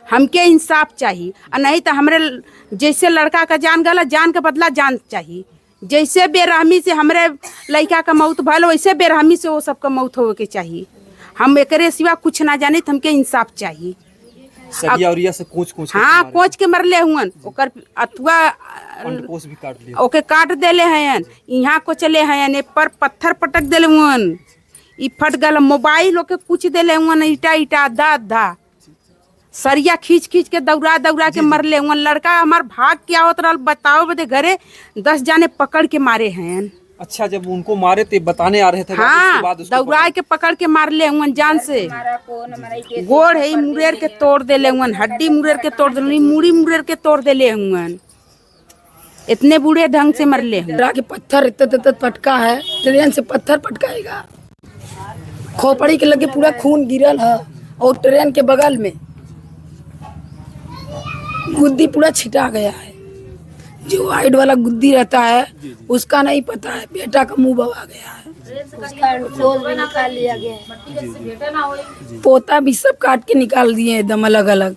हमके इंसाफ चाहिए और नहीं तो हमरे जैसे लड़का का जान गला जान के बदला जान चाहिए। जैसे बेरहमी से हमरे लड़का का मौत भल वैसे बेरहमी से वो सबका मौत होवे के चाहिए। हम एकरे सिवा कुछ ना जाने तो हमके इंसाफ चाहिए। सरिया उरिया से कोच हाँ कोच के मरले हुअन ओकर अथवा भी काट लिया। ओके काट देले हैं यहाँ को चले हैं पर पत्थर पटक देले हुअन ई फट गल मोबाइल ओके कुछ देले हुअन ईटा ईटा दा दा सरिया खींच खींच के दौड़ा दौड़ा के मरले हुअन। लड़का हमार भाग क्या होत रहल बताओ बदे घरे 10 जाने पकड़ के मारे हैं। अच्छा जब उनको मारे थे बताने आ रहे थे हाँ दौड़ा के पकड़ के मारले हुअन जान से। गोड़ है मुरेर के तोड़ देले हुअन हड्डी मुरेर के तोड़ देले मूड़ी मुरेर के तोड़ देले हुअन। इतने बूढ़े ढंग से मरले हैं के पत्थर इतना पटका है ट्रेन से पत्थर पटकाएगा खोपड़ी के लगे पूरा खून गिरल है और ट्रेन के बगल में गुद्दी पूरा छिटा गया है। जो वाइट वाला गुद्दी रहता है उसका नहीं पता है बेटा का मुंह बवा गया है उसका निकाल लिया गया है। पोता भी सब काट के निकाल दिए एकदम अलग अलग।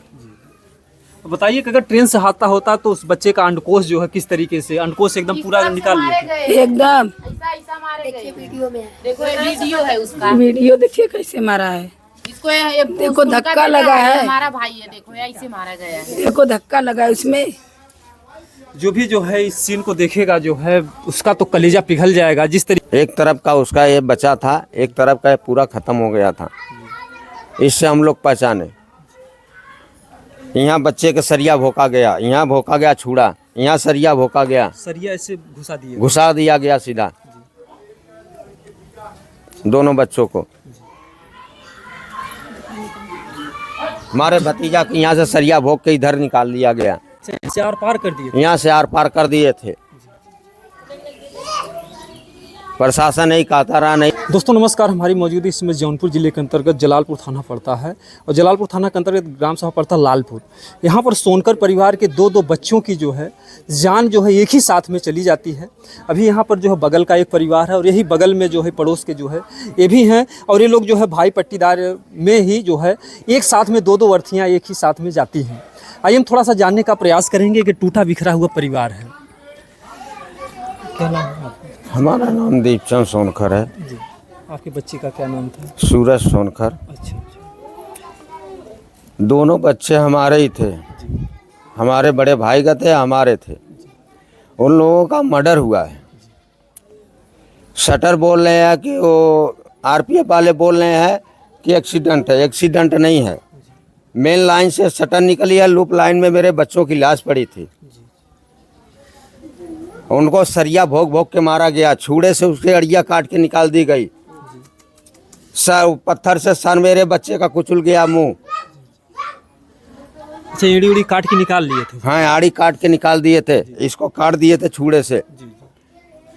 बताइए कि अगर ट्रेन से हादसा होता तो उस बच्चे का अंडकोश जो है किस तरीके से अंडकोश एकदम पूरा निकाल लिया एकदम देखिए वीडियो में देखो ये वीडियो है उसका वीडियो देखिए कैसे मारा है। इसको देखो धक्का लगा है हमारा भाई है देखो ऐसे मारा गया है। देखो धक्का लगा है उसमें। जो भी जो है इस सीन को देखेगा जो है उसका तो कलेजा पिघल जाएगा। जिस तरीके एक तरफ का उसका ये बचा था एक तरफ का पूरा खत्म हो गया था। इससे हम लोग पहचाने यहाँ बच्चे का सरिया भोंका गया यहाँ भोंका गया छुड़ा यहाँ सरिया भोंका गया सरिया ऐसे घुसा दिया गया सीधा दोनों बच्चों को। हमारे भतीजा को यहाँ से सरिया भोंक के इधर निकाल लिया गया से आर पार कर दिए यहाँ से आर पार कर दिए थे। प्रशासन नहीं कहता रहा नहीं। दोस्तों नमस्कार, हमारी मौजूदगी इसमें जौनपुर जिले के अंतर्गत जलालपुर थाना पड़ता है और जलालपुर थाना के अंतर्गत ग्राम सभा पड़ता है लालपुर। यहाँ पर सोनकर परिवार के दो बच्चों की जो है जान जो है एक ही साथ में चली जाती है। अभी यहाँ पर जो है बगल का एक परिवार है और यही बगल में जो है पड़ोस के जो है ये भी हैं और ये लोग जो है भाई पट्टीदार में ही जो है एक साथ में दो वर्थियाँ एक ही साथ में जाती हैं। आइए हम थोड़ा सा जानने का प्रयास करेंगे कि टूटा बिखरा हुआ परिवार है। क्या नाम है? हमारा नाम दीपचंद सोनकर है जी। आपके बच्चे का क्या नाम था? सूरज सोनकर। अच्छा। दोनों बच्चे हमारे ही थे। हमारे बड़े भाई का थे हमारे थे। उन लोगों का मर्डर हुआ है। शटर बोल रहे हैं कि वो आरपीएफ वाले बोल रहे हैं कि एक्सीडेंट है। एक्सीडेंट नहीं है। मेन लाइन से शटर निकली है लूप लाइन में मेरे बच्चों की लाश पड़ी थी। उनको सरिया भोग भोग के मारा गया छुड़े से उसके अड़िया काट के निकाल दी गई। सर पत्थर से सर मेरे बच्चे का कुचल गया मुंह। अच्छा एड़ी उड़ी काट के निकाल लिए थे? हाँ आड़ी काट के निकाल दिए थे। इसको काट दिए थे छुड़े से।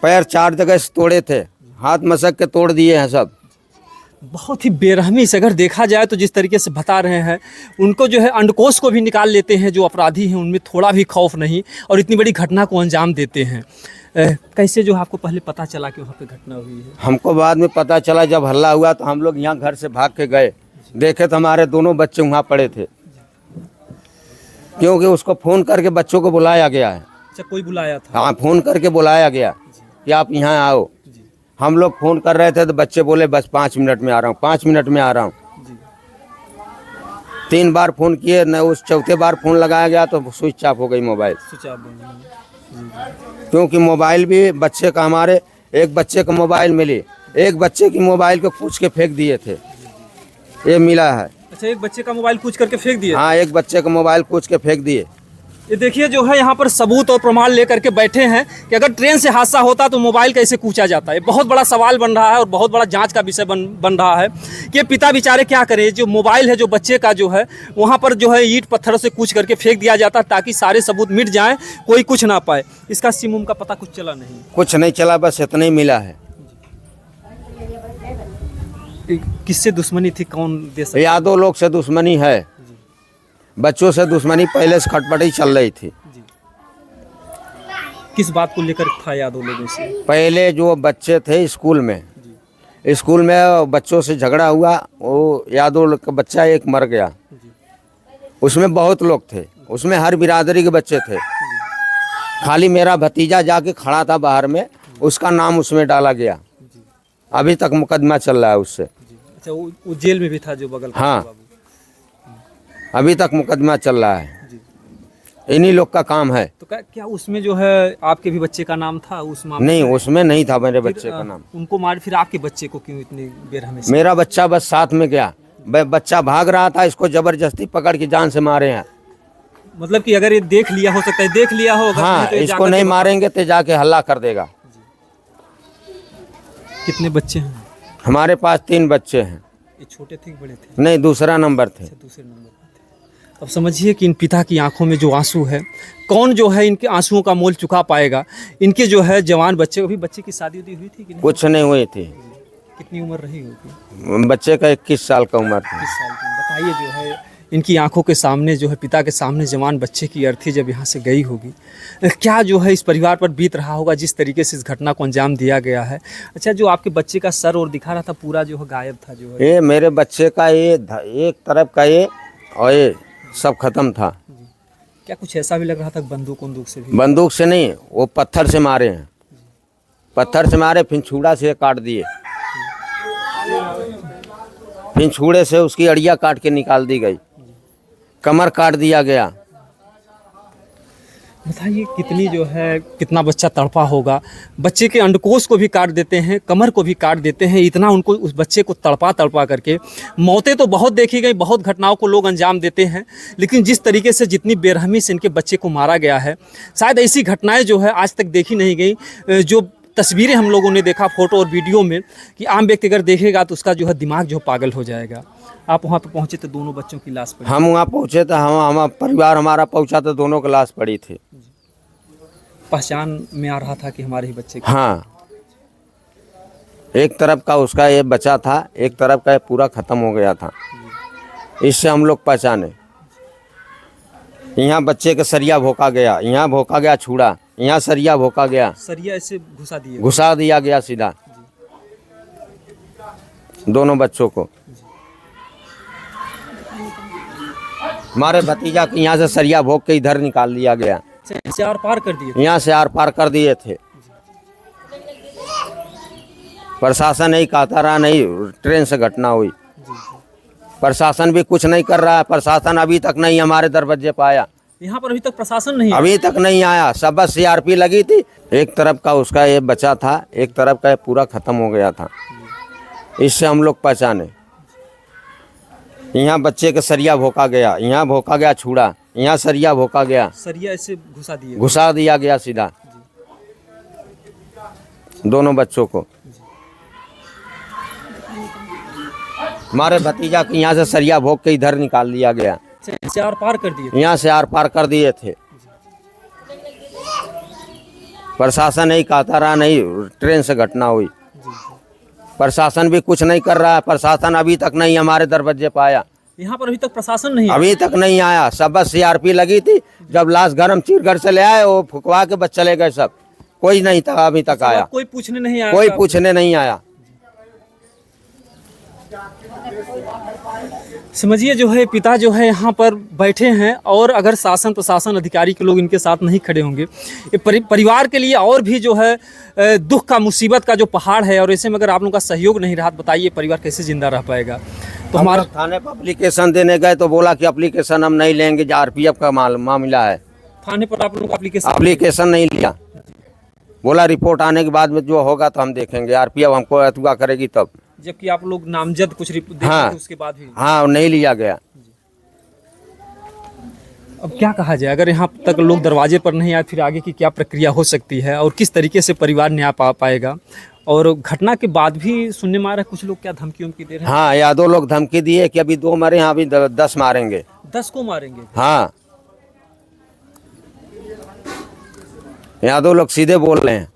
पैर 4 जगह से तोड़े थे हाथ मसक के तोड़ दिए हैं सब। बहुत ही बेरहमी से अगर देखा जाए तो जिस तरीके से बता रहे हैं उनको जो है अंडकोश को भी निकाल लेते हैं। जो अपराधी हैं उनमें थोड़ा भी खौफ नहीं और इतनी बड़ी घटना को अंजाम देते हैं। कैसे जो आपको पहले पता चला कि वहाँ पे घटना हुई है? हमको बाद में पता चला जब हल्ला हुआ तो हम लोग यहाँ घर से भाग के गए। देखे तो हमारे दोनों बच्चे वहाँ पड़े थे क्योंकि उसको फ़ोन करके बच्चों को बुलाया गया है। अच्छा कोई बुलाया था? हाँ फ़ोन करके बुलाया गया कि आप यहाँ आओ। हम लोग फ़ोन कर रहे थे तो बच्चे बोले बस 5 मिनट में आ रहा हूँ 5 मिनट में आ रहा हूँ। 3 बार फ़ोन किए न उस चौथे बार फ़ोन लगाया गया तो स्विच ऑफ हो गई मोबाइल। क्योंकि मोबाइल भी बच्चे का हमारे एक बच्चे का मोबाइल मिली एक बच्चे की मोबाइल को पूछ के फेंक दिए थे ये मिला है। अच्छा एक बच्चे का मोबाइल पूछ करके फेंक दिए? हाँ एक बच्चे का मोबाइल पूछ के फेंक दिए। ये देखिए जो है यहाँ पर सबूत और प्रमाण लेकर के बैठे हैं कि अगर ट्रेन से हादसा होता तो मोबाइल कैसे कूचा जाता है। बहुत बड़ा सवाल बन रहा है और बहुत बड़ा जांच का विषय बन रहा है कि ये पिता बेचारे क्या करें। जो मोबाइल है जो बच्चे का जो है वहाँ पर जो है ईंट पत्थरों से कूच करके फेंक दिया जाता ताकि सारे सबूत मिट जाएं कोई कुछ ना पाए। इसका सिमुम का पता कुछ चला नहीं? कुछ नहीं चला बस इतना ही मिला है। किससे दुश्मनी थी कौन दे सकता? यादव लोग से दुश्मनी है। बच्चों से दुश्मनी पहले से खटपटी चल रही थी। किस बात को लेकर था यादव लोगों से? पहले जो बच्चे थे स्कूल में बच्चों से झगड़ा हुआ। वो यादव का बच्चा एक मर गया उसमें बहुत लोग थे, उसमें हर बिरादरी के बच्चे थे। खाली मेरा भतीजा जाके खड़ा था बाहर में, उसका नाम उसमें डाला गया। अभी तक मुकदमा चल रहा है उससे। अच्छा, वो जेल में भी था जो बगल का हाँ। बाबू। अभी तक मुकदमा चल रहा है, इन्हीं लोग का काम है। तो क्या उसमें जो है आपके भी बच्चे का नाम था उस मामले नहीं, में? उसमें नहीं था मेरे फिर, बच्चे का नाम। उनको मार, फिर आपके बच्चे को क्यों इतनी बेरहमी से? मेरा बच्चा बस साथ में गया, बच्चा भाग रहा था, इसको जबरदस्ती पकड़ के जान से मारे हैं। मतलब कि अगर ये देख लिया हो सकता है, देख लिया हो, अगर हाँ, नहीं तो ये इसको जाकर नहीं के मारेंगे तो जाके हल्ला कर देगा। कितने बच्चे हैं? हमारे पास 3 बच्चे हैं। ये छोटे थे कि बड़े थे? नहीं, दूसरा नंबर थे। अच्छा, दूसरे नंबर पे थे। अब समझिए कि इन पिता की आंखों में जो आंसू है, कौन जो है इनके आंसुओं का मोल चुका पाएगा। इनके जो है जवान बच्चे, अभी बच्चे की शादी उदी हुई थी कि नहीं? कुछ नहीं हुई थी। कितनी उम्र रही होगी? बच्चे का 21 साल का उम्र थी। 21 साल की। बताइए, जो है इनकी आंखों के सामने जो है पिता के सामने जवान बच्चे की अर्थी जब यहाँ से गई होगी, क्या जो है इस परिवार पर बीत रहा होगा, जिस तरीके से इस घटना को अंजाम दिया गया है। अच्छा, जो आपके बच्चे का सर और दिखा रहा था पूरा जो है गायब था, जो है ये मेरे बच्चे का ये एक तरफ का ये और ये सब खत्म था। क्या कुछ ऐसा भी लग रहा था बंदूक से भी? बंदूक से नहीं, वो पत्थर से मारे हैं। पत्थर से मारे, फिर छुड़ा से काट दिए, फिर छुड़े से उसकी अड़िया काट के निकाल दी गई, कमर काट दिया गया। बताइए कितनी जो है, कितना बच्चा तड़पा होगा। बच्चे के अंडकोश को भी काट देते हैं, कमर को भी काट देते हैं। इतना उनको, उस बच्चे को तड़पा करके मौतें तो बहुत देखी गई, बहुत घटनाओं को लोग अंजाम देते हैं, लेकिन जिस तरीके से, जितनी बेरहमी से इनके बच्चे को मारा गया है, शायद ऐसी घटनाएं जो है आज तक देखी नहीं गई। जो तस्वीरें हम लोगों ने देखा फोटो और वीडियो में, कि आम व्यक्ति अगर देखेगा तो उसका जो है दिमाग जो पागल हो जाएगा। आप वहाँ पे पहुँचे तो दोनों बच्चों की लाश पड़ी। हम वहाँ पहुँचे तो हम परिवार हमारा पहुँचा तो दोनों की लाश पड़ी थी। पहचान में आ रहा था कि हमारे ही बच्चे की। हाँ, एक तरफ का उसका ये बचा था, एक तरफ का ये पूरा खत्म हो गया था। इससे हम लोग पहचाने। यहाँ बच्चे का सरिया भोंका गया, यहाँ भोंका गया छुड़ा, यहाँ सरिया भोंका गया, सरिया ऐसे घुसा दिया गया सीधा दोनों बच्चों को। हमारे भतीजा के यहाँ से सरिया भोंक के इधर निकाल दिया गया, से आर पार कर दिए। यहाँ से आर पार कर दिए थे। प्रशासन नहीं कहता रहा, नहीं ट्रेन से घटना हुई। प्रशासन भी कुछ नहीं कर रहा है। प्रशासन अभी तक नहीं हमारे दरवाजे पे आया। यहाँ पर अभी तक प्रशासन नहीं, अभी तक नहीं आया। सब बस CRP लगी थी। एक तरफ का उसका ये बचा था, एक तरफ का ये पूरा खत्म हो गया था। इससे हम लोग पहचाने। यहाँ बच्चे का सरिया भोंका गया, यहाँ भोंका गया छुड़ा, यहाँ सरिया भोंका गया, सरिया ऐसे घुसा दिया गया सीधा दोनों बच्चों को। हमारे भतीजा के यहाँ से सरिया भोंक के इधर निकाल दिया गया, से आर पार कर दिए। यहाँ से आर पार कर दिए थे। प्रशासन नहीं कहता रहा, नहीं ट्रेन से घटना हुई। प्रशासन भी कुछ नहीं कर रहा है। प्रशासन अभी तक नहीं हमारे दरवाजे पे आया। यहाँ पर अभी तक प्रशासन नहीं, अभी तक नहीं आया। सब बस CRP लगी थी। जब लाश गरम चीर घर से ले आए, वो फुकवा के बस चले गए सब। कोई नहीं था अभी तक आया, कोई पूछने नहीं आया, कोई पूछने नहीं आया। समझिए जो है पिता जो है यहाँ पर बैठे हैं, और अगर शासन प्रशासन अधिकारी के लोग इनके साथ नहीं खड़े होंगे, ये परिवार के लिए और भी जो है दुख का, मुसीबत का जो पहाड़ है। और ऐसे में अगर आप लोगों का सहयोग नहीं रहा, बताइए परिवार कैसे जिंदा रह पाएगा। तो हमारा थाने पर एप्लीकेशन देने गए तो बोला कि एप्लीकेशन हम नहीं लेंगे, RPF का मामला है। थाने पर आप लोग एप्लीकेशन नहीं लिया। बोला रिपोर्ट आने के बाद में जो होगा तो हम देखेंगे, RPF हमको अथवा करेगी तब। जबकि आप लोग नामजद कुछ रिपोर्ट हाँ, उसके बाद भी हाँ नहीं लिया गया। अब क्या कहा जाए, अगर यहाँ तक लोग दरवाजे पर नहीं आए, फिर आगे की क्या प्रक्रिया हो सकती है और किस तरीके से परिवार न्याय पा पाएगा। और घटना के बाद भी सुनने में आ रहा है कुछ लोग क्या धमकी दे रहे हैं। हाँ, या 2 लोग धमकी दिए कि अभी 2 मरे हैं, अभी 10 मारेंगे। 10 को मारेंगे। हाँ, यहाँ 2 लोग सीधे बोल रहे हैं।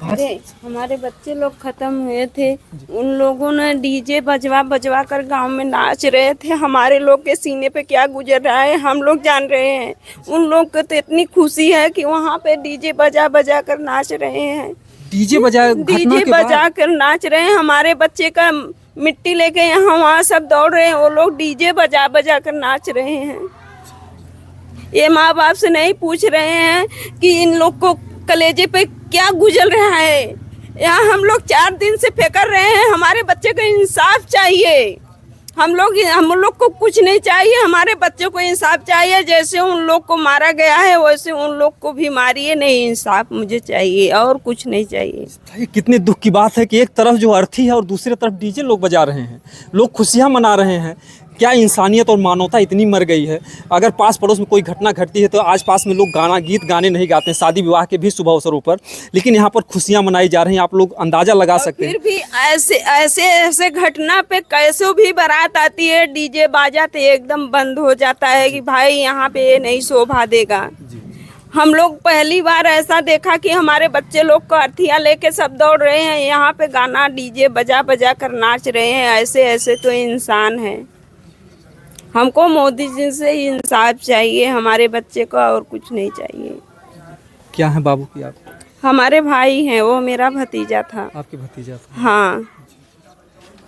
अरे हमारे बच्चे लोग खत्म हुए थे। उन लोगों ने डीजे बजवा कर गांव में नाच रहे थे। हमारे लोग के सीने पे क्या गुजर रहा है हम लोग जान रहे हैं। उन लोग को तो इतनी खुशी है कि वहाँ पे डीजे बजा कर नाच रहे हैं। डीजे बजा कर नाच रहे हैं। हमारे बच्चे का मिट्टी लेके यहाँ वहाँ सब दौड़ रहे हैं, वो लोग डीजे बजा बजा कर नाच रहे हैं। ये माँ बाप से नहीं पूछ रहे हैं कि इन लोग को कलेजे पे क्या गुजर रहा है। यहाँ हम लोग 4 दिन से फेंकर रहे हैं, हमारे बच्चे को इंसाफ चाहिए। हम लोग को कुछ नहीं चाहिए, हमारे बच्चों को इंसाफ चाहिए। जैसे उन लोग को मारा गया है वैसे उन लोग को भी मारिए, नहीं इंसाफ मुझे चाहिए और कुछ नहीं चाहिए। ये कितने दुख की बात है कि एक तरफ जो अर्थी है और दूसरी तरफ डीजे लोग बजा रहे हैं, लोग खुशियां मना रहे हैं। क्या इंसानियत और मानवता इतनी मर गई है। अगर पास पड़ोस में कोई घटना घटती है तो आज पास में लोग गीत गाने नहीं गाते, शादी विवाह के भी शुभ अवसरों पर, लेकिन यहाँ पर खुशियाँ मनाई जा रही हैं। आप लोग अंदाजा लगा सकते हैं। फिर भी ऐसे घटना पे कैसे भी बारात आती है, डीजे बाजा तो एकदम बंद हो जाता है कि भाई यहाँ पे ये नहीं शोभा देगा। हम लोग पहली बार ऐसा देखा कि हमारे बच्चे लोग को अर्थियाँ लेके सब दौड़ रहे हैं, यहाँ पे गाना डीजे बजा बजा कर नाच रहे हैं। ऐसे तो इंसान है। हमको मोदी जी से इंसाफ चाहिए हमारे बच्चे को, और कुछ नहीं चाहिए। क्या है बाबू की आप? हमारे भाई हैं, वो मेरा भतीजा था। आपके भतीजा था? हाँ।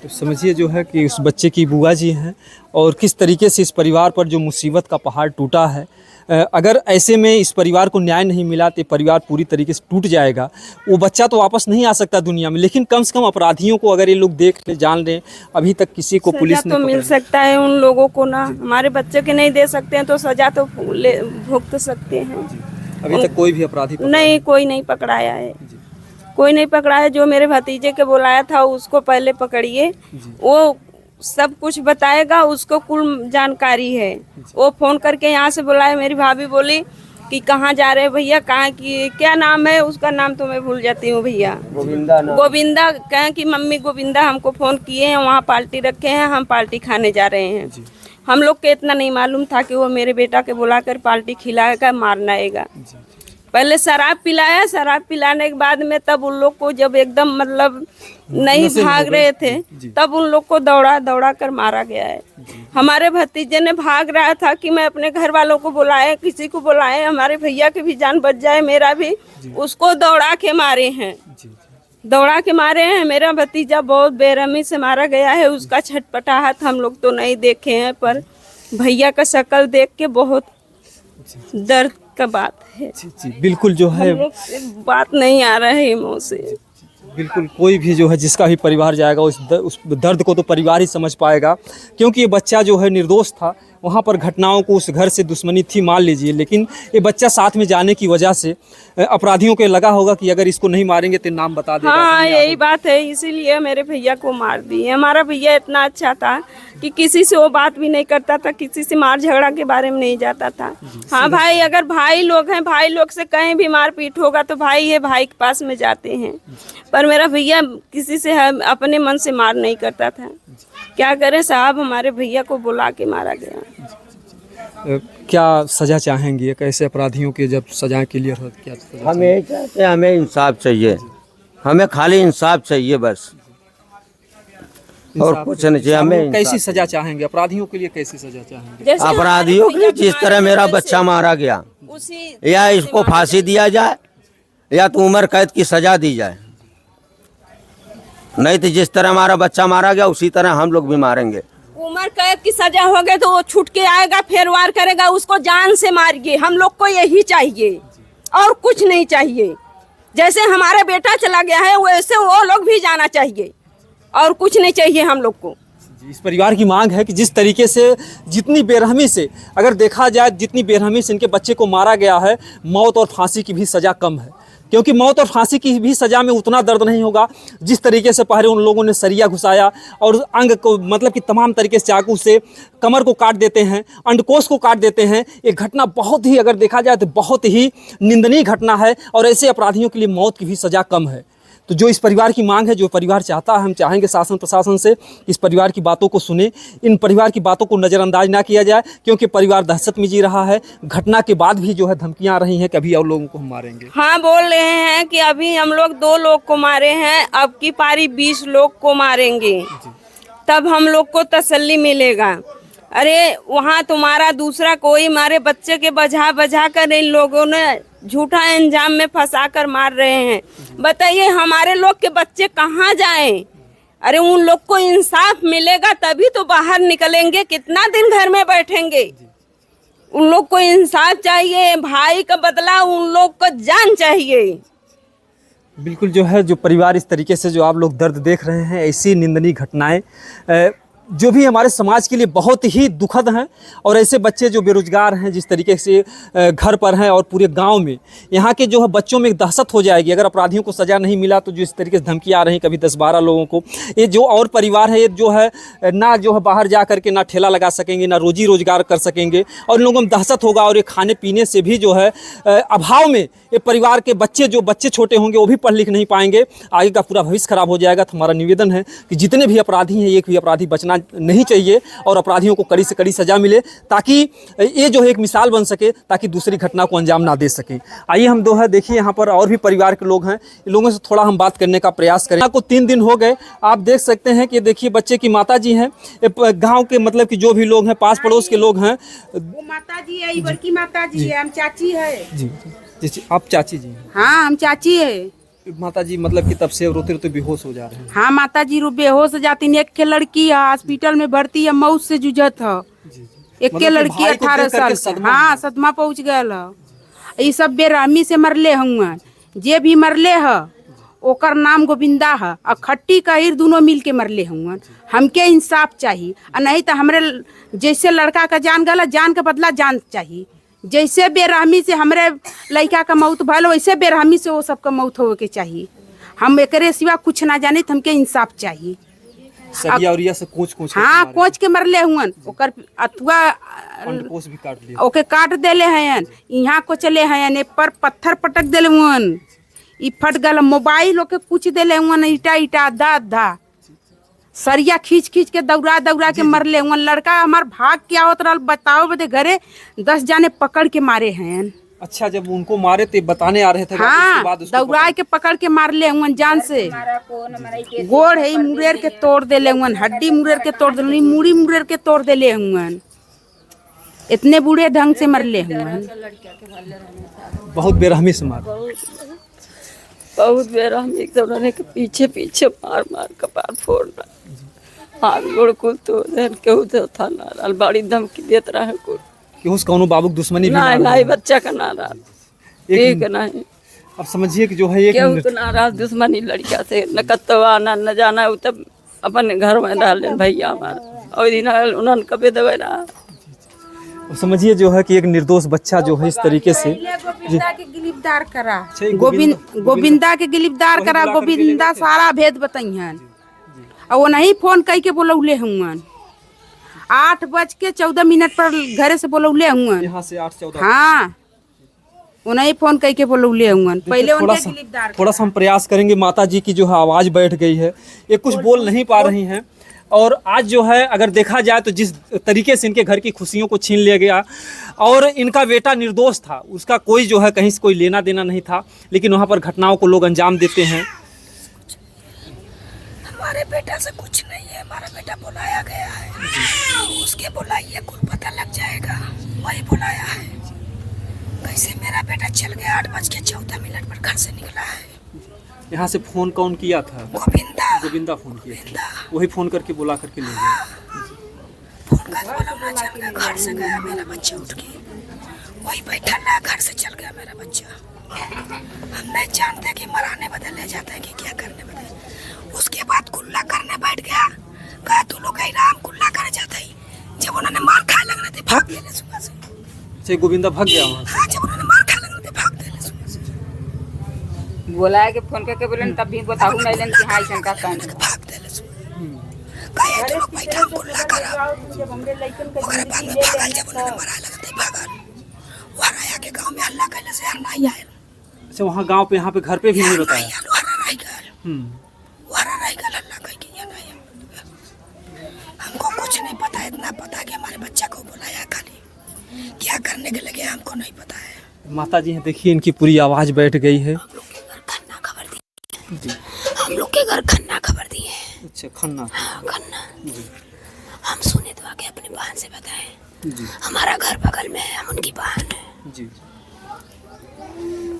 तो समझिए जो है कि उस बच्चे की बुआ जी हैं और किस तरीके से इस परिवार पर जो मुसीबत का पहाड़ टूटा है। अगर ऐसे में इस परिवार को न्याय नहीं मिला तो परिवार पूरी तरीके से टूट जाएगा। वो बच्चा तो वापस नहीं आ सकता दुनिया में, लेकिन कम से कम अपराधियों को अगर ये लोग देख ले, जान लें, अभी तक किसी को पुलिस ने तो मिल सकता है उन लोगों को ना। हमारे बच्चे के नहीं दे सकते हैं तो सजा तो भुगत सकते हैं। अभी तक कोई भी अपराधी नहीं, कोई नहीं पकड़ाया है। कोई नहीं पकड़ा है। जो मेरे भतीजे के बुलाया था उसको पहले पकड़िए, वो सब कुछ बताएगा, उसको कुल जानकारी है। वो फोन करके यहाँ से बुलाए। मेरी भाभी बोली कि कहाँ जा रहे भैया, कहाँ की क्या नाम है उसका, नाम तो मैं भूल जाती हूँ भैया, गोविंदा। कहें कि मम्मी गोविंदा हमको फ़ोन किए हैं, वहाँ पार्टी रखे हैं, हम पार्टी खाने जा रहे हैं। हम लोग को इतना नहीं मालूम था कि वो मेरे बेटा के बुलाकर पार्टी खिलाएगा, मारना आएगा। पहले शराब पिलाया, शराब पिलाने के बाद में तब उन लोग को जब एकदम मतलब नहीं भाग रहे थे तब उन लोग को दौड़ा कर मारा गया है। हमारे भतीजे ने भाग रहा था कि मैं अपने घर वालों को बुलाए, किसी को बुलाए, हमारे भैया की भी जान बच जाए, मेरा भी। उसको दौड़ा के मारे हैं, दौड़ा के मारे हैं। मेरा भतीजा बहुत बेरहमी से मारा गया है। उसका छटपटाहट हम लोग तो नहीं देखे हैं, पर भैया का शक्ल देख के बहुत दर्द का बात है। जी बिल्कुल जो है, हम लोग से बात नहीं आ रहा है मुँह से। बिल्कुल कोई भी जो है जिसका भी परिवार जाएगा उस दर्द को तो परिवार ही समझ पाएगा, क्योंकि ये बच्चा जो है निर्दोष था। वहाँ पर घटनाओं को, उस घर से दुश्मनी थी मान लीजिए, लेकिन ये बच्चा साथ में जाने की वजह से अपराधियों को लगा होगा कि अगर इसको नहीं मारेंगे तो नाम बता देगा। हाँ, यही बात है, इसीलिए मेरे भैया को मार दिए। हमारा भैया इतना अच्छा था कि किसी से वो बात भी नहीं करता था, किसी से मार झगड़ा के बारे में नहीं जाता था। हाँ भाई, अगर भाई लोग हैं, भाई लोग से कहीं भी मारपीट होगा तो भाई है, भाई के पास में जाते हैं। पर मेरा भैया किसी से अपने मन से मार नहीं करता था। क्या करें साहब, हमारे भैया को बुला के मारा गया। क्या सजा चाहेंगी एक ऐसे अपराधियों के जब सजा क्लियर हो? क्या सजा हम यही चाहते हैं, हमें इंसाफ चाहिए, हमें खाली इंसाफ चाहिए बस, और कुछ नहीं चाहिए। हमें कैसी सजा चाहेंगे अपराधियों के लिए? कैसी सजा चाहेंगे जैसे अपराधियों के लिए जिस तरह मेरा बच्चा मारा गया, उसी या इसको फांसी दिया जाए या तो उम्र कैद की सजा दी जाए। नहीं तो जिस तरह हमारा बच्चा मारा गया उसी तरह हम लोग भी मारेंगे। उम्र कैद की सजा हो गई तो वो छूट के आएगा, फिर वार करेगा, उसको जान से मारिए। हम लोग को यही चाहिए और कुछ नहीं चाहिए। जैसे हमारा बेटा चला गया है वैसे वो लोग भी जाना चाहिए, और कुछ नहीं चाहिए हम लोग को। इस परिवार की मांग है कि जिस तरीके से, जितनी बेरहमी से अगर देखा जाए, जितनी बेरहमी से इनके बच्चे को मारा गया है, मौत और फांसी की भी सज़ा कम है। क्योंकि मौत और फांसी की भी सज़ा में उतना दर्द नहीं होगा जिस तरीके से पहले उन लोगों ने सरिया घुसाया और अंग को, मतलब कि तमाम तरीके से चाकू से कमर को काट देते हैं, अंडकोश को काट देते हैं। ये घटना बहुत ही, अगर देखा जाए तो बहुत ही निंदनीय घटना है, और ऐसे अपराधियों के लिए मौत की भी सज़ा कम है। तो जो इस परिवार की मांग है, जो परिवार चाहता है, हम चाहेंगे शासन प्रशासन से इस परिवार की बातों को सुने, इन परिवार की बातों को नज़रअंदाज ना किया जाए, क्योंकि परिवार दहशत में जी रहा है। घटना के बाद भी जो है धमकियां आ रही हैं कि अभी और लोगों को हम मारेंगे। हाँ, बोल रहे हैं कि अभी हम लोग 2 लोग को मारे हैं, अब की पारी 20 लोग को मारेंगे, तब हम लोग को तसल्ली मिलेगा। अरे वहाँ तुम्हारा दूसरा कोई मारे बच्चे के बजा कर इन लोगों ने झूठा इंजाम में फंसा कर मार रहे हैं। बताइए हमारे लोग के बच्चे कहाँ जाएं? अरे उन लोग को इंसाफ मिलेगा तभी तो बाहर निकलेंगे, कितना दिन घर में बैठेंगे। उन लोग को इंसाफ चाहिए, भाई का बदला उन लोग को जान चाहिए। बिल्कुल जो है, जो परिवार इस तरीके से जो आप लोग दर्द देख रहे हैं, ऐसी निंदनीय घटनाएं जो भी हमारे समाज के लिए बहुत ही दुखद हैं। और ऐसे बच्चे जो बेरोजगार हैं, जिस तरीके से घर पर हैं और पूरे गांव में यहाँ के जो है बच्चों में एक दहशत हो जाएगी अगर अपराधियों को सज़ा नहीं मिला तो। जो इस तरीके से धमकियाँ आ रही कभी 10-12 लोगों को, ये जो और परिवार है, ये जो है ना जो है बाहर जा करके ना ठेला लगा सकेंगे, ना रोजी रोजगार कर सकेंगे, और इन लोगों में दहशत होगा। और ये खाने पीने से भी जो है अभाव में ये परिवार के बच्चे, जो बच्चे छोटे होंगे वो भी पढ़ लिख नहीं पाएंगे, आगे का पूरा भविष्य खराब हो जाएगा। तो हमारा निवेदन है कि जितने भी अपराधी हैं, एक भी अपराधी बचना नहीं चाहिए और अपराधियों को कड़ी से कड़ी सजा मिले, ताकि ये जो है एक मिसाल बन सके, ताकि दूसरी घटना को अंजाम ना दे सके। आइए हम दो है देखिए, यहाँ पर और भी परिवार के लोग हैं, इन लोगों से थोड़ा हम बात करने का प्रयास करें। आपको 3 दिन हो गए, आप देख सकते हैं कि देखिए बच्चे की माता जी हैं, गाँव के मतलब कि जो भी लोग हैं, पास पड़ोस के लोग हैं। वो माता जी है, बड़की माता जी है, हम चाची है। जी जी, आप चाची जी हैं? हाँ, हम चाची है। माता जी मतलब कि तब से रोते रोते बेहोश हो जा रहे हैं? हाँ, माता जी बेहोश हो जाती है। एक के लड़की है हॉस्पिटल में भर्ती है, मौत से जूझत है। एक के लड़की 18 साल की, हाँ, सदमा पहुँच गयल है। ये सब बेरहमी से मरले हुआ, जे भी मरले है ओकर नाम गोविंदा है, और खट्टी कहीर दोनों मिल के मरले हुआ। हमके इंसाफ चाहिए, और नहीं तो हमरे जैसे लड़का का जान गला, जान का बदला जान चाहिए। जैसे बेरहमी से हमरे लड़का का मौत भल, वैसे बेरहमी से वो सबका मौत हो के चाहिए। हम एकरे सिवा कुछ ना जाने, हमके इंसाफ चाहिए। सरिया उरिया से कोच हाँ, कोच के मरले हुअन, ओकर अथुआ भी काट लिया, ओके काट देले हैं। यहाँ को चले हैं पर पत्थर पटक देले हुअन, ई फट गल। मोबाइल ओके कुछ देले हुअन, ईटा ईटा दा दा सरिया खींच खींच के दौड़ा दौड़ा के मरले हुआ। लड़का हमार भाग क्या होता रहा बताओ, बदे घरे 10 जाने पकड़ के मारे हैं। अच्छा, जब उनको मारे थे बताने आ रहे थे? हाँ, दौड़ा के पकड़ के मारले हुआ जान से। गोड़ है मुरेर के तोड़ देले हुआ, हड्डी मुरेर के तोड़ देले, मूड़ी मुरेर के तोड़ देले हुआ। इतने बुरे ढंग से मरले हुआ, बहुत बेरहमी से मार, बहुत बेरहमी। एकदम उन्होंने के पीछे पीछे मार मार कपार फोड़ना, हाथ गोड़ कुल तो केहू तो था ना, बड़ी धमकी देत रहे कुल कि उस कौनो बाबू की दुश्मनी भी नहीं, नहीं बच्चा का नाराज, ठीक नहीं। अब समझिए कि जो है एक केहू तो नाराज दुश्मनी लड़का से, न कत्तवा न जाना, वो तब अपन घर में डाल भैया हमारा, और दिन उन्होंने कभी दबे रहा। समझिए जो है कि एक निर्दोष बच्चा जो है इस तरीके से गोविंदा के गिरफ्तार करा, गोविंदा के गिरफ्तार करा। गोविंदा सारा भेद बताइहन, और वो नहीं फोन कई के बोलौले हुआ। 8:14 पर घरे से बोलौले हुआ, यहाँ से 8-14। हाँ, वो नहीं फोन कई के बोलौले हुआ। पहले उनके गिरफ्तार थोड़ा सा हम प्रयास करेंगे। माता जी की जो है आवाज़ बैठ गई है, ये कुछ बोल नहीं पा रही हैं। और आज जो है अगर देखा जाए तो जिस तरीके से इनके घर की खुशियों को छीन लिया गया, और इनका बेटा निर्दोष था, उसका कोई जो है कहीं से कोई लेना देना नहीं था, लेकिन वहाँ पर घटनाओं को लोग अंजाम देते हैं। हमारे बेटा से कुछ नहीं है, हमारा बेटा बुलाया गया है, उसके बुलाइए कुल पता लग जाएगा, वही बुलाया है। कैसे मेरा बेटा चल गया, 8:14 पर घर से निकला है। यहाँ से फोन कौन किया था? गोविंदा फोन किया था, वही फोन करके बुला करके ले गया। फोन करके बोला चल गया, घर से गया मेरा बच्चा उठ के, वही बैठा ना, घर से चल गया मेरा बच्चा। हम नहीं जानते कि मराने बदल ले जाता है कि क्या करने बदल। उसके बाद कुल्ला करने बैठ गया, कहा तू लोग राम कुल्ला करे जाता ही। जब उन्होंने मार खाए लगने थे भाग गए सुबह से। अच्छा, गोविंदा भाग गया वहाँ से? हाँ, जब उन्होंने मार खाए लगने थे भाग गए सुबह से। बोला है कि फोन करके बोले तब भी बताऊं नहीं लेन कि हाई शंका कान भाग दे कहे तो लोग बैठा हम कुल्ला करा। ओकरे बाद में भागल, जब उन्होंने मारा लगते भागल। वहाँ आया के गांव में हल्ला कैले से नहीं आए। अच्छा, वहाँ गांव पे यहाँ पे घर पे भी नहीं बताया? हमको कुछ नहीं पता, इतना पता कि हमारे बच्चा को बुलाया, खाली क्या करने के लगे हमको नहीं पता है। माता जी हैं, देखिए इनकी पूरी आवाज बैठ गई है। हम लोग के घर खन्ना खबर दी, हम लोग के घर खन्ना खबर दी है। अच्छा, खन्ना? हाँ, खन्ना। हम सुने तो आके अपनी बहन से बताए, हमारा घर बगल में है, हम उनकी बहन है जी।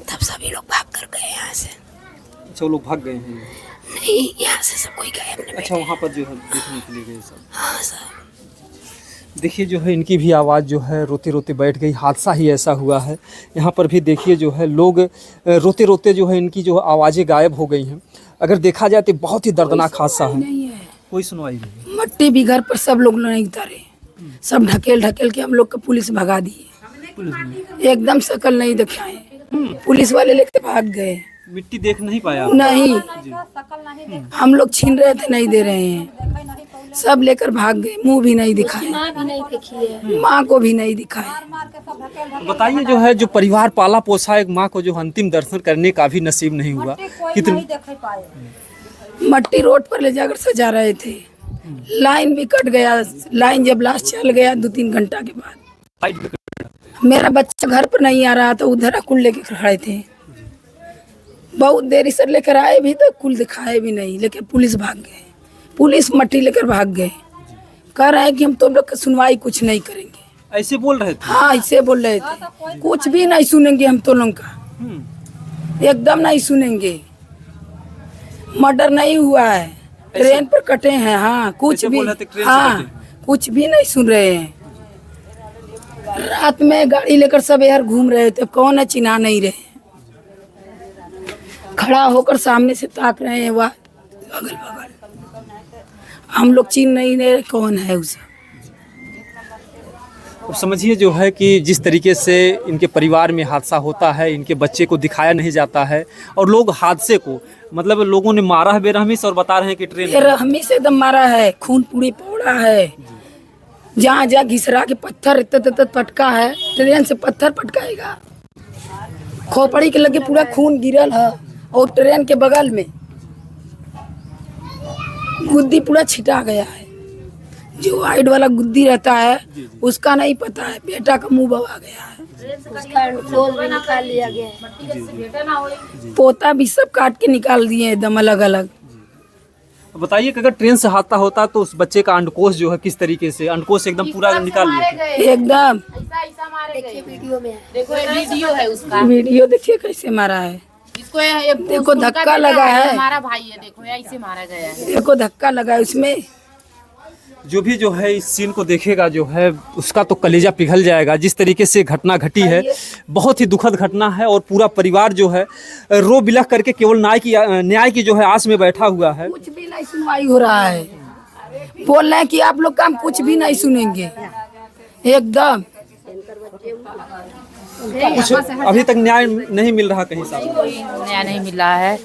तब सभी लोग भाग कर गए यहाँ से। अच्छा, वो लोग भाग गए हैं? नहीं, यहाँ से सब कोई गए अपने। अच्छा, वहाँ पर जो है देखने के लिए गए सब। हाँ सर। देखिए जो है इनकी भी आवाज़ जो है रोते रोते बैठ गई। हादसा ही ऐसा हुआ है। यहाँ पर भी देखिए जो है लोग रोते रोते जो है इनकी जो आवाज़ें गायब हो गई हैं। अगर देखा जाए तो बहुत ही दर्दनाक हादसा है। नहीं है, कोई सुनवाई नहीं। मट्टी भी घर पर सब लोग नहीं उतारे, सब ढकेल ढकेल के हम लोग को पुलिस भगा दिए। एकदम शकल नहीं दिखाए, पुलिस वाले लेके भाग गए। मिट्टी देख नहीं पाया? नहीं, हम लोग छीन रहे थे, नहीं दे रहे हैं, सब लेकर भाग गए। मुंह भी नहीं दिखाए, माँ भी नहीं देखी है, माँ को भी नहीं दिखाए। बताइए जो है जो परिवार पाला पोसा एक माँ को जो अंतिम दर्शन करने का भी नसीब नहीं हुआ, कितनी मट्टी रोड पर ले जाकर सजा रहे थे, लाइन भी कट गया। लाइन जब लास्ट चल गया 2-3 घंटा के बाद, मेरा बच्चा घर पर नहीं आ रहा था, उधर कुल लेके खड़े थे। बहुत देरी से लेकर आए भी तो कुल दिखाए भी नहीं, लेकिन पुलिस भाग गए। पुलिस मट्टी लेकर भाग गए, कह रहे हैं कि हम तुम लोग की सुनवाई कुछ नहीं करेंगे। ऐसे बोल रहे थे? हाँ, ऐसे बोल रहे थे, कुछ भी नहीं सुनेंगे हम तो लोग का, एकदम नहीं सुनेंगे। मर्डर नहीं हुआ है, ट्रेन पर कटे हैं। हाँ, कुछ भी, हाँ कुछ भी नहीं सुन रहे हैं। रात में गाड़ी लेकर सब यार घूम रहे थे, कौन है चिन्हा नहीं रहे। खड़ा होकर सामने से ताक रहे हैं, वह अगल बगल, हम लोग चिन्ह नहीं रहे कौन है उसे। अब समझिए जो है कि जिस तरीके से इनके परिवार में हादसा होता है, इनके बच्चे को दिखाया नहीं जाता है और लोग हादसे को मतलब लोगों ने मारा है बेरहमी से और बता रहे हैं कि ट्रेन बेरहमी से एकदम मारा है, खून पूरी पौड़ा है। जहाँ जहाँ घिसरा के पत्थर इतना पटका है, ट्रेन से पत्थर पटकाएगा। खोपड़ी के लगे पूरा खून गिरल है और ट्रेन के बगल में गुद्दी पूरा छिटा गया है। जो वाइट वाला गुद्दी रहता है उसका नहीं पता है, बेटा का मुंह बवा गया है, उसका खोल भी निकाल लिया गया है। पोता भी सब काट के निकाल दिए एकदम अलग अलग। बताइए कि अगर ट्रेन से हादसा होता तो उस बच्चे का अंडकोश जो है किस तरीके से, अंडकोश एकदम पूरा निकाल लिया एकदम। देखिए वीडियो में है, देखो ये वीडियो है उसका, वीडियो देखिए कैसे मारा है। इसको ये देखो धक्का लगा है, हमारा भाई है, देखो ऐसे मारा गया है। देखो धक्का लगा है उसमें। जो भी जो है इस सीन को देखेगा जो है उसका तो कलेजा पिघल जाएगा। जिस तरीके से घटना घटी है बहुत ही दुखद घटना है और पूरा परिवार जो है रो बिलख करके केवल न्याय की जो है आस में बैठा हुआ है। कुछ भी नहीं सुनवाई हो रहा है, बोल रहे हैं कि आप लोग का हम कुछ भी नहीं सुनेंगे एकदम। कुछ अभी तक न्याय नहीं मिल रहा कहीं साहब? नया नहीं मिल रहा है।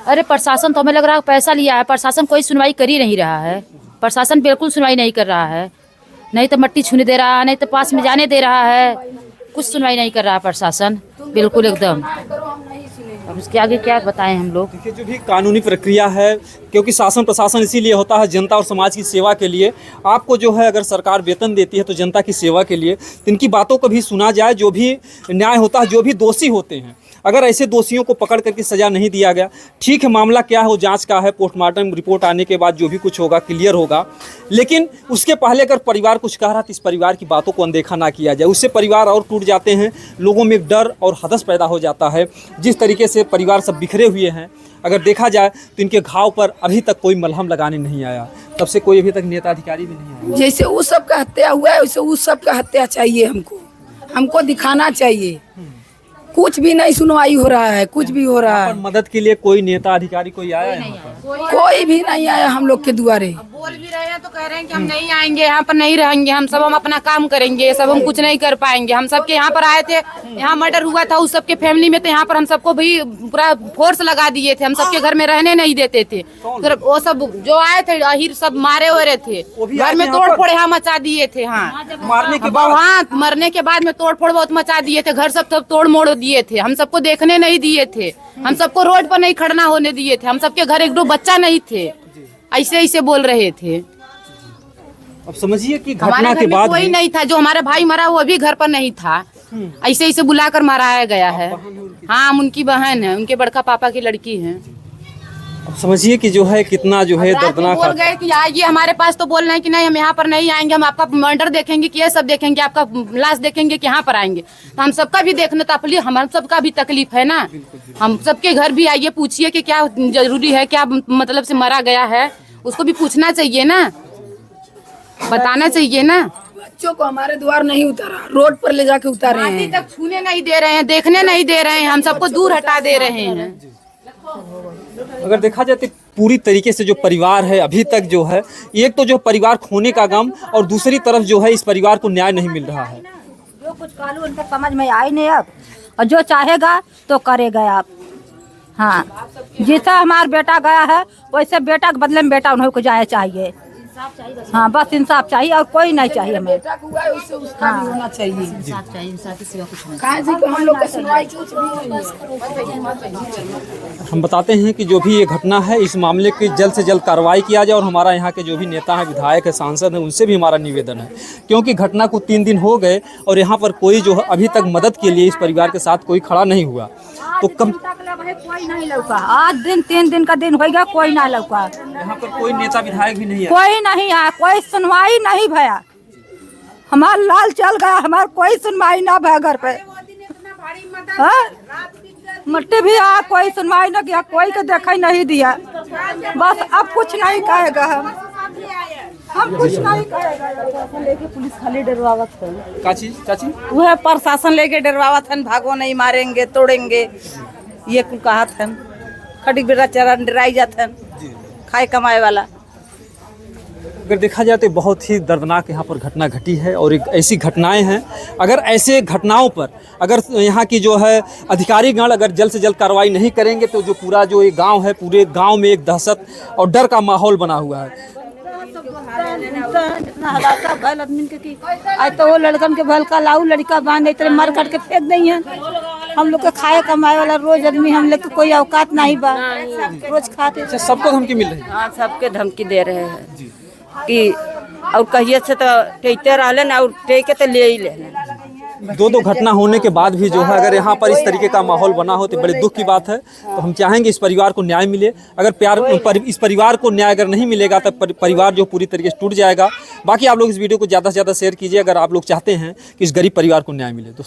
अरे प्रशासन तो हमें लग रहा है पैसा लिया है, प्रशासन कोई सुनवाई कर ही नहीं रहा है। प्रशासन बिल्कुल सुनवाई नहीं कर रहा है, नहीं तो मट्टी छूने दे रहा है, नहीं तो पास में जाने दे रहा है, कुछ सुनवाई नहीं कर रहा है प्रशासन बिल्कुल एकदम। अब उसके आगे क्या बताएं हम लोग। देखिए जो भी कानूनी प्रक्रिया है, क्योंकि शासन प्रशासन इसीलिए होता है जनता और समाज की सेवा के लिए। आपको जो है अगर सरकार वेतन देती है तो जनता की सेवा के लिए, तो इनकी बातों को भी सुना जाए। जो भी न्याय होता है, जो भी दोषी होते हैं, अगर ऐसे दोषियों को पकड़ करके सज़ा नहीं दिया गया, ठीक है मामला क्या है वो जांच का है, पोस्टमार्टम रिपोर्ट आने के बाद जो भी कुछ होगा क्लियर होगा। लेकिन उसके पहले अगर परिवार कुछ कह रहा तो इस परिवार की बातों को अनदेखा ना किया जाए, उससे परिवार और टूट जाते हैं, लोगों में एक डर और हदस पैदा हो जाता है। जिस तरीके से परिवार सब बिखरे हुए हैं, अगर देखा जाए तो इनके घाव पर अभी तक कोई मलहम लगाने नहीं आया, तब से कोई अभी तक नेता अधिकारी भी नहीं आया। जैसे उस सब का हत्या हुआ है वैसे उस सब का हत्या चाहिए हमको दिखाना चाहिए। कुछ भी नहीं सुनवाई हो रहा है, कुछ भी हो रहा है। मदद के लिए कोई नेता अधिकारी कोई आया है? कोई भी नहीं आया हम लोग के दुआरे। बोल भी रहे हैं तो कह रहे हैं कि हम नहीं आएंगे, यहाँ पर नहीं रहेंगे, हम अपना काम करेंगे, सब हम कुछ नहीं कर पाएंगे। हम सबके यहाँ पर आए थे, यहाँ मर्डर हुआ था उस सबके फैमिली में, तो यहाँ पर हम सबको भी पूरा फोर्स लगा दिए थे, हम सबके घर में रहने नहीं देते थे। फिर वो सब जो आए थे अहिर सब मारे हो रहे थे, घर में तोड़ फोड़ यहाँ मचा दिए थे। हाँ, मारने के बाद, हाँ मरने के बाद में तोड़ फोड़ बहुत मचा दिए थे, घर सब तोड़ मोड़ दिए थे, हम सबको देखने नहीं दिए थे, हम सबको रोड पर नहीं खड़ना होने दिए थे, हम सबके घर एक दो बच्चा नहीं थे, ऐसे बोल रहे थे। अब समझिए कि हमारे घटना घर के में बाद कोई नहीं था, जो हमारा भाई मरा वो भी घर पर नहीं था, ऐसे बुलाकर माराया गया है। हाँ, उनकी बहन है, उनके बड़का पापा की लड़की है। समझिए कि जो है कितना जो है रात में दर्दनाक बोल हाल- गए कि आइए हमारे पास, तो बोल रहे हैं कि नहीं हम यहाँ पर नहीं आएंगे, हम आपका मर्डर देखेंगे कि ये सब देखेंगे, आपका लाश देखेंगे कि यहाँ पर आएंगे। तो हम सबका भी देखने तकलीफ, हम सबका भी तकलीफ है ना। हम सबके घर भी आइए, पूछिए कि क्या जरूरी है, क्या मतलब से मरा गया है, उसको भी पूछना चाहिए ना, बताना चाहिए ना। बच्चों को हमारे द्वार नहीं उतारा, रोड पर ले जाके उतारे माटी हैं। तक छूने नहीं दे रहे हैं, देखने नहीं दे रहे हैं, हम सबको दूर हटा दे रहे हैं। अगर देखा जाए तो पूरी तरीके से जो परिवार है अभी तक जो है, एक तो जो परिवार खोने का गम और दूसरी तरफ जो है इस परिवार को न्याय नहीं मिल रहा है। जो कुछ कानून उनका समझ में आई नहीं अब, और जो चाहेगा तो करेगा आप। हाँ, जैसा हमारा बेटा गया है वैसे बेटा के बदले में बेटा उन्हें को जाए चाहिए। हाँ, बस इंसाफ चाहिए और कोई नहीं चाहिए हमें। बेटा को हुआ है, उससे उसका भी होना चाहिए। कहाँ से हम लोग का सुनवाई कुछ भी नहीं है। हम बताते हैं कि जो भी ये घटना है इस मामले की जल्द से जल्द कार्रवाई किया जाए और हमारा यहाँ के जो भी नेता हैं, विधायक है, सांसद हैं, उनसे भी हमारा निवेदन है, क्योंकि घटना को 3 दिन हो गए और यहाँ पर कोई जो है अभी तक मदद के लिए इस परिवार के साथ कोई खड़ा नहीं हुआ। तो कम कोई नहीं लौका, आज दिन 3 दिन का दिन हो गया, कोई ना लौका, यहाँ पर कोई नेता विधायक भी नहीं है। कोई नहीं आया, कोई सुनवाई नहीं भया। हमारा लाल चल गया, हमारा कोई सुनवाई ना भया घर पे। हाँ? मट्टी भी आया, कोई सुनवाई ना किया, कोई को देखा नहीं दिया। बस अब कुछ नहीं कहेगा हम कुछ नहीं कहेगा। लेके पुलिस खाली डरवावत है, चाची चाची वह प्रशासन लेके डरवावत है, भागो नहीं, मारेंगे तोड़ेंगे, ये कुल कहत है। खड़ी बेटा चरण डराई जात है, खाए कमाए वाला। अगर देखा जाए तो बहुत ही दर्दनाक यहाँ पर घटना घटी है और एक ऐसी घटनाएं हैं, अगर ऐसे घटनाओं पर अगर यहाँ की जो है अधिकारीगण अगर जल्द से जल्द कार्रवाई नहीं करेंगे तो जो पूरा जो ये गांव है, पूरे गांव में एक दहशत और डर का माहौल बना हुआ है। आज तो वो लड़कन के भल का लाऊ लड़का बांध इतने मर करके फेंक दी है। हम लोग के खाए कमाए वाला रोज आदमी, हम लोग के कोई औकात नहीं बा, रोज खाते। अच्छा, सबको धमकी मिल रही है? हाँ, सबके धमकी दे रहे हैं कि और कहिए से तो टेकते रहले ना, और टेके तो ले ही लेना। 2 घटना होने के बाद भी जो है अगर यहाँ पर इस तरीके का माहौल बना हो तो बड़े दुख की बात है। तो हम चाहेंगे इस परिवार को न्याय मिले। अगर इस परिवार को न्याय अगर नहीं मिलेगा तो परिवार जो पूरी तरीके से टूट जाएगा। बाकी आप लोग इस वीडियो को ज़्यादा से ज़्यादा शेयर कीजिए अगर आप लोग चाहते हैं कि इस गरीब परिवार को न्याय मिले। दोस्तों।